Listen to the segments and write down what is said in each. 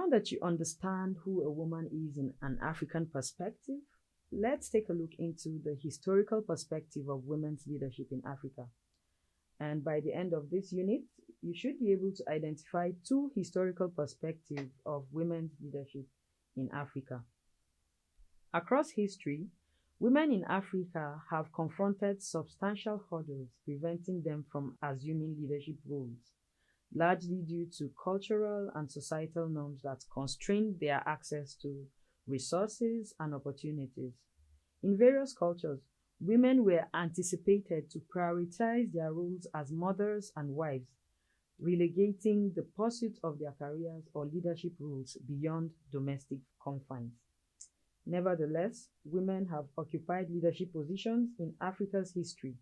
Now that you understand who a woman is in an African perspective, let's take a look into the historical perspective of women's leadership in Africa. And by the end of this unit, you should be able to identify two historical perspectives of women's leadership in Africa. Across history, women in Africa have confronted substantial hurdles preventing them from assuming leadership roles, largely due to cultural and societal norms that constrain their access to resources and opportunities. In various cultures, women were anticipated to prioritize their roles as mothers and wives, relegating the pursuit of their careers or leadership roles beyond domestic confines. Nevertheless, women have occupied leadership positions in Africa's history.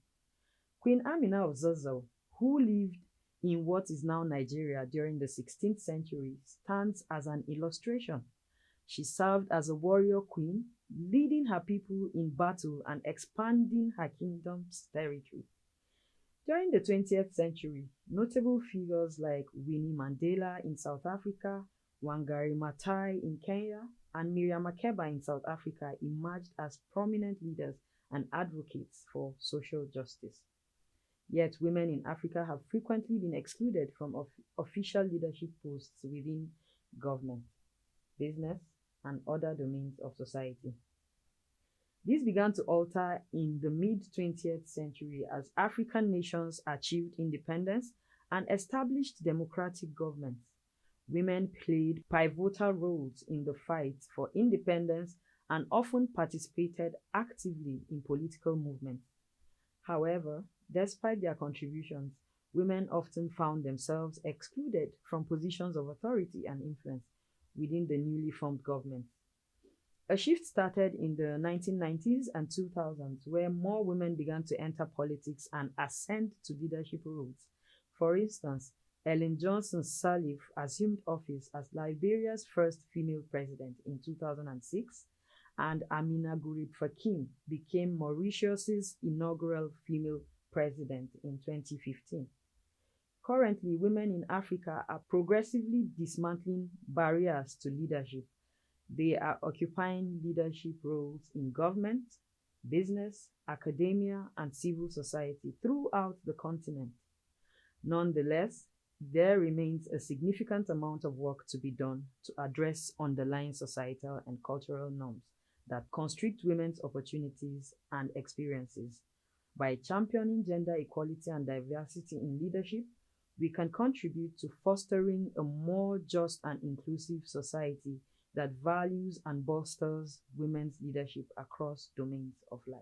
Queen Amina of Zazzau, who lived in what is now Nigeria during the 16th century, stands as an illustration. She served as a warrior queen, leading her people in battle and expanding her kingdom's territory. During the 20th century, notable figures like Winnie Mandela in South Africa, Wangari Maathai in Kenya, and Miriam Makeba in South Africa emerged as prominent leaders and advocates for social justice. Yet women in Africa have frequently been excluded from official leadership posts within government, business, and other domains of society. This began to alter in the mid-20th century as African nations achieved independence and established democratic governments. Women played pivotal roles in the fight for independence and often participated actively in political movements. However, despite their contributions, women often found themselves excluded from positions of authority and influence within the newly formed government. A shift started in the 1990s and 2000s, where more women began to enter politics and ascend to leadership roles. For instance, Ellen Johnson Sirleaf assumed office as Liberia's first female president in 2006, and Amina Gurib Fakim became Mauritius's inaugural female president in 2015. Currently, women in Africa are progressively dismantling barriers to leadership. They are occupying leadership roles in government, business, academia, and civil society throughout the continent. Nonetheless, there remains a significant amount of work to be done to address underlying societal and cultural norms that constrict women's opportunities and experiences. By championing gender equality and diversity in leadership, we can contribute to fostering a more just and inclusive society that values and bolsters women's leadership across domains of life.